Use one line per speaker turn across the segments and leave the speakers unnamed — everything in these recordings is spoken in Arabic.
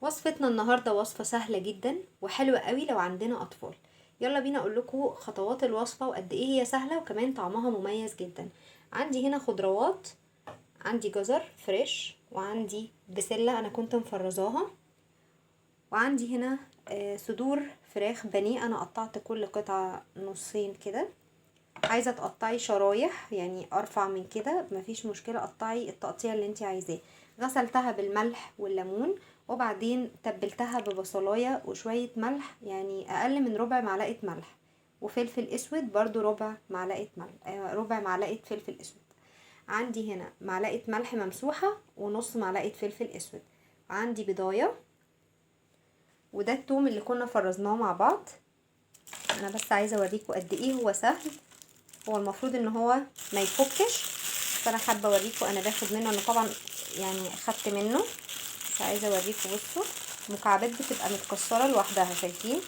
وصفتنا النهاردة وصفة سهلة جدا وحلوة قوي لو عندنا أطفال. يلا بينا أقول لكم خطوات الوصفة وقد إيه هي سهلة وكمان طعمها مميز جدا. عندي هنا خضروات، عندي جزر فريش، وعندي بسلة أنا كنت مفرزاها، وعندي هنا صدور فراخ بانيه. أنا قطعت كل قطعة نصين كده. عايزة تقطعي شرايح يعني أرفع من كده مفيش مشكلة، قطعي التقطيع اللي انتي عايزاه. غسلتها بالملح والليمون وبعدين تبلتها ببصلاية وشوية ملح، يعني أقل من ربع معلقة ملح، وفلفل أسود برضو ربع معلقة ملح، ربع معلقة فلفل أسود. عندي هنا معلقة ملح ممسوحة ونص معلقة فلفل أسود. عندي بضاية، وده التوم اللي كنا فرزناه مع بعض. أنا بس عايزة أوريكم قد إيه هو سهل. هو المفروض ان هو ما يفكش، بس انا حابه اوريكم انا باخد منه. انا طبعا يعني خدت منه، بس عايزه اوريكم. بصوا المكعبات بتبقى متكسره لوحدها، شايفين؟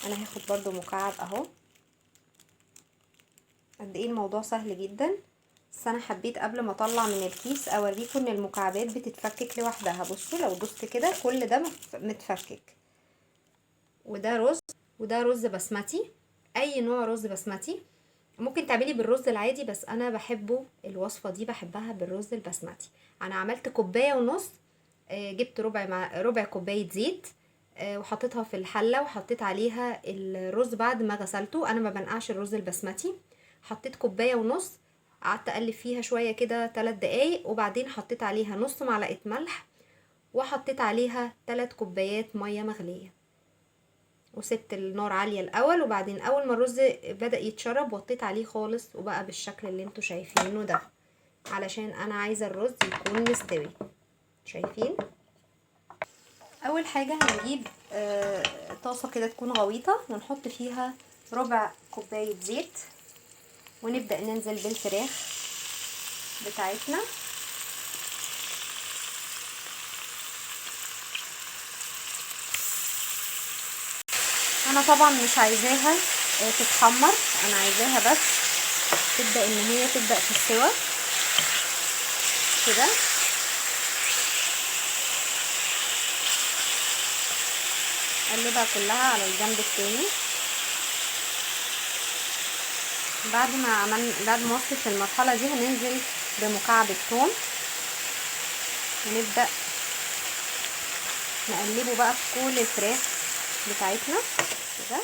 انا هاخد برضو مكعب اهو. قد ايه الموضوع سهل جدا، بس انا حبيت قبل ما اطلع من الكيس اوريكم ان المكعبات بتتفكك لوحدها. بصوا لو دوست كده كل ده متفكك. وده رز، وده رز بسمتي، اي نوع رز بسمتي. ممكن تعملي بالرز العادي، بس انا بحبه الوصفه دي بحبها بالرز البسمتي. انا عملت كوبايه ونص، جبت ربع كوبايه زيت، وحطيتها في الحله وحطيت عليها الرز بعد ما غسلته. انا ما بنقعش الرز البسمتي. حطيت كوبايه ونص، قعدت اقلب فيها شويه كده 3 دقايق، وبعدين حطيت عليها نص معلقه ملح، وحطيت عليها 3 كوبايات ميه مغليه، وسبت النار عالية الاول، وبعدين اول ما الرز بدأ يتشرب وطيت عليه خالص، وبقى بالشكل اللي انتوا شايفينه ده، علشان انا عايزة الرز يكون مستوي. شايفين؟ اول حاجة هنجيب طاسة كده تكون غويطة، ونحط فيها ربع كوباية زيت، ونبدأ ننزل بالفراخ بتاعتنا. انا طبعا مش عايزاها تتحمر، انا عايزاها بس تبدأ ان هي تبدأ في السوا كده. اقلبها كلها على الجنب التاني. بعد ما وصلت في المرحله دي هننزل بمكعب الثوم، ونبدا نقلبه بقى في كل الفراخ بتاعتنا كده.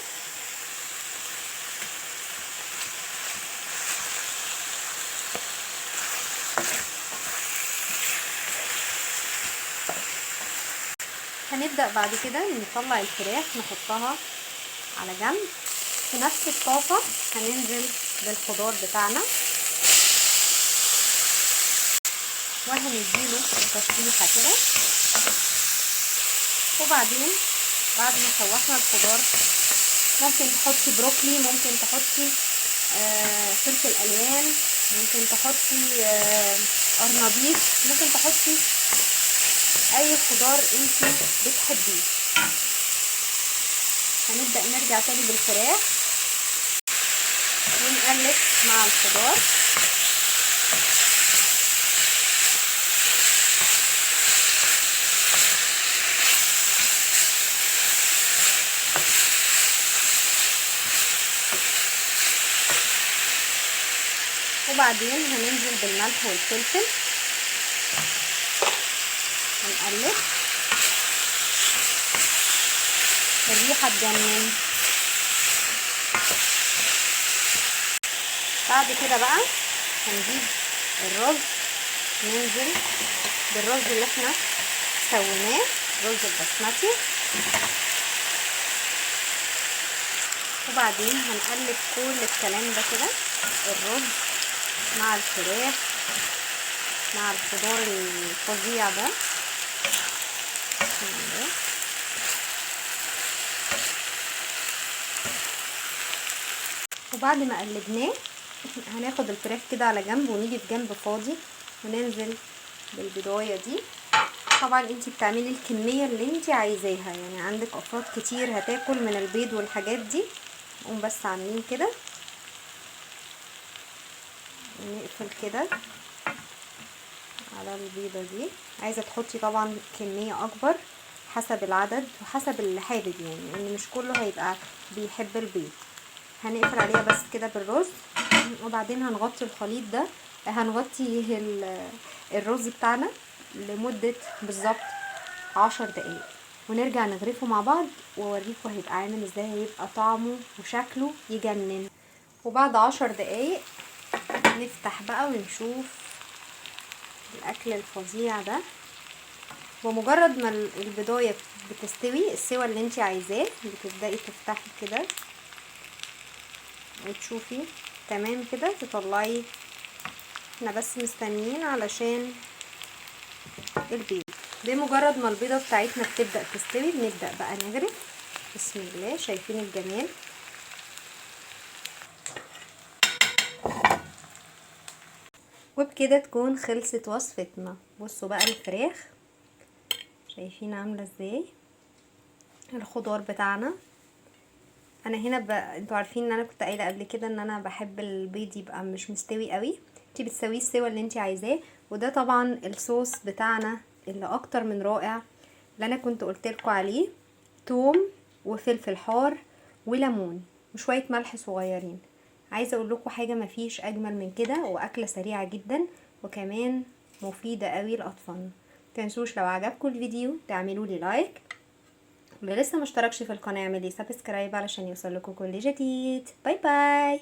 هنبدا بعد كده نطلع الفراخ نحطها على جنب. في نفس الطاسه هننزل بالخضار بتاعنا، وهنديله تشويحه كده. وبعدين بعد ما شوحنا الخضار، ممكن تحطي بروكلي، ممكن تحطي فلفل الوان، ممكن تحطي قرنبيط، ممكن تحطي اي خضار انتي بتحبيه. هنبدأ نرجع تاني بالفراخ ونقلب مع الخضار. وبعدين هننزل بالملح والفلفل ونقلب. الريحة تجنن. بعد كده بقى هنجيب الرز، ننزل بالرز اللي احنا سويناه، رز البسمتي. وبعدين هنقلب كل الكلام ده كده، الرز مع الفراخ مع الخضار الفظيع ده. وبعد ما قلبناه هناخد الفراخ كده على جنب، ونيجي في جنب فاضي وننزل بالبضايه دي. طبعا انتي بتعملي الكميه اللي انتي عايزاها، يعني عندك افراد كتير هتاكل من البيض والحاجات دي، نقوم بس عاملين كده ونقفل كده على البيضه دي. عايزه تحطي طبعا كميه اكبر حسب العدد وحسب اللي حابب يعني، ان مش كله هيبقى بيحب البيض. هنقفل عليها بس كده بالرز، وبعدين هنغطي الخليط ده، هنغطي الرز بتاعنا لمدة بالظبط 10 دقايق، ونرجع نغرفه مع بعض واوريكم هيبقى عامل ازاي، هيبقى طعمه وشكله يجنن. وبعد 10 دقايق نفتح بقى ونشوف الاكل الفظيع ده. ومجرد ما البضايه بتستوي السوى اللي انت عايزاه، بتبداي تفتحي كده وتشوفي تمام كده تطلعي. احنا بس مستنيين علشان البيض. بمجرد ما البيضه بتاعتنا بتبدا تستوي بنبدا بقى نغرف. بسم الله، شايفين الجمال؟ وبكده تكون خلصت وصفتنا. بصوا بقى الفراخ، شايفين عامله ازاي؟ الخضار بتاعنا، انا هنا انتوا عارفين ان انا كنت قايله قبل كده ان انا بحب البيض يبقى مش مستوي قوي، انتي بتسويه السوا اللي انتي عايزاه. وده طبعا الصوص بتاعنا اللي اكتر من رائع، اللي انا كنت قلتلكوا عليه: توم وفلفل حار وليمون وشويه ملح صغيرين. عايزه اقول لكم حاجه، مفيش اجمل من كده، واكله سريعه جدا وكمان مفيده قوي لاطفالنا. متنسوش لو عجبكم الفيديو تعملوا لي لايك، اللي لسه مشتركش في القناه اعملي سبسكرايب علشان يوصلكوا كل جديد. باي باي.